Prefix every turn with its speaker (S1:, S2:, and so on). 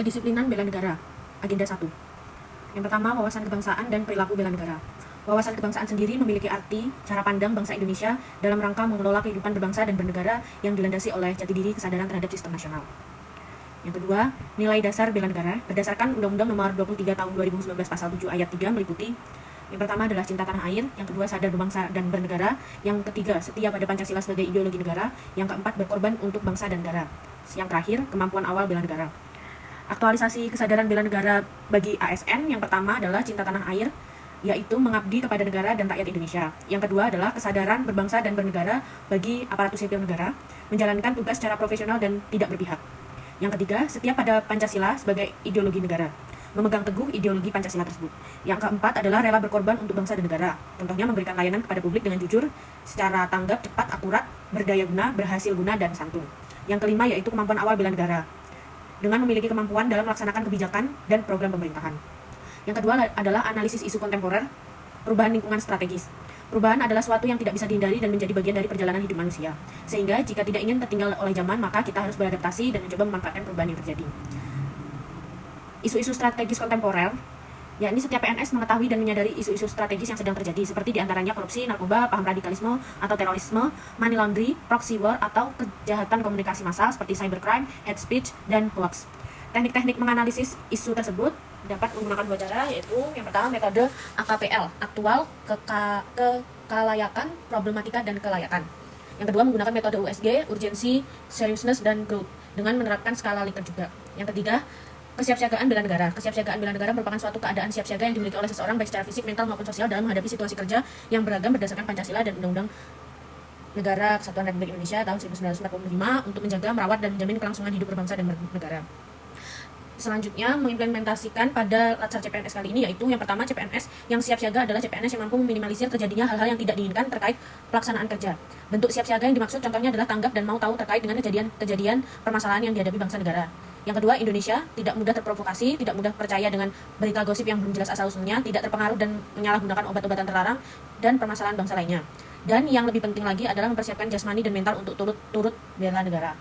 S1: Kedisiplinan bela negara. Agenda 1. Yang pertama, wawasan kebangsaan dan perilaku bela negara. Wawasan kebangsaan sendiri memiliki arti, cara pandang bangsa Indonesia dalam rangka mengelola kehidupan berbangsa dan bernegara yang dilandasi oleh jati diri kesadaran terhadap sistem nasional. Yang kedua, nilai dasar bela negara berdasarkan Undang-Undang Nomor 23 Tahun 2019 Pasal 7 Ayat 3 meliputi: yang pertama adalah cinta tanah air, yang kedua sadar berbangsa dan bernegara, yang ketiga setia pada Pancasila sebagai ideologi negara, yang keempat berkorban untuk bangsa dan negara, yang terakhir kemampuan awal bela negara. Aktualisasi kesadaran bela negara bagi ASN yang pertama adalah cinta tanah air, yaitu mengabdi kepada negara dan rakyat Indonesia. Yang kedua adalah kesadaran berbangsa dan bernegara bagi aparatur sipil negara, menjalankan tugas secara profesional dan tidak berpihak. Yang ketiga, setia pada Pancasila sebagai ideologi negara, memegang teguh ideologi Pancasila tersebut. Yang keempat adalah rela berkorban untuk bangsa dan negara, contohnya memberikan layanan kepada publik dengan jujur, secara tanggap, cepat, akurat, berdaya guna, berhasil guna, dan santun. Yang kelima yaitu kemampuan awal bela negara, dengan memiliki kemampuan dalam melaksanakan kebijakan dan program pemerintahan. Yang kedua adalah analisis isu kontemporer, perubahan lingkungan strategis. Perubahan adalah suatu yang tidak bisa dihindari dan menjadi bagian dari perjalanan hidup manusia. Sehingga jika tidak ingin tertinggal oleh zaman, maka kita harus beradaptasi dan mencoba memanfaatkan perubahan yang terjadi. Isu-isu strategis kontemporer, yakni setiap PNS mengetahui dan menyadari isu-isu strategis yang sedang terjadi, seperti diantaranya korupsi, narkoba, paham radikalisme atau terorisme, money laundry, proxy war, atau kejahatan komunikasi massal seperti cybercrime, hate speech, dan hoax. Teknik-teknik menganalisis isu tersebut dapat menggunakan dua cara, yaitu yang pertama metode AKPL, aktual, kelayakan, problematika, dan kelayakan. Yang kedua menggunakan metode USG, urgency, seriousness, dan growth, dengan menerapkan skala Likert juga. Yang ketiga, kesiapsiagaan bela negara. Kesiapsiagaan bela negara merupakan suatu keadaan siap siaga yang dimiliki oleh seseorang baik secara fisik, mental, maupun sosial dalam menghadapi situasi kerja yang beragam berdasarkan Pancasila dan Undang-Undang Negara Kesatuan Republik Indonesia tahun 1945 untuk menjaga, merawat, dan menjamin kelangsungan hidup berbangsa dan bernegara. Selanjutnya, mengimplementasikan pada latsar CPNS kali ini, yaitu yang pertama, CPNS yang siap siaga adalah CPNS yang mampu meminimalisir terjadinya hal-hal yang tidak diinginkan terkait pelaksanaan kerja. Bentuk siap siaga yang dimaksud contohnya adalah tanggap dan mau tahu terkait dengan kejadian permasalahan yang dihadapi bangsa negara. Yang kedua, Indonesia tidak mudah terprovokasi, tidak mudah percaya dengan berita gosip yang belum jelas asal-usulnya, tidak terpengaruh dan menyalahgunakan obat-obatan terlarang, dan permasalahan bangsa lainnya. Dan yang lebih penting lagi adalah mempersiapkan jasmani dan mental untuk turut bela negara.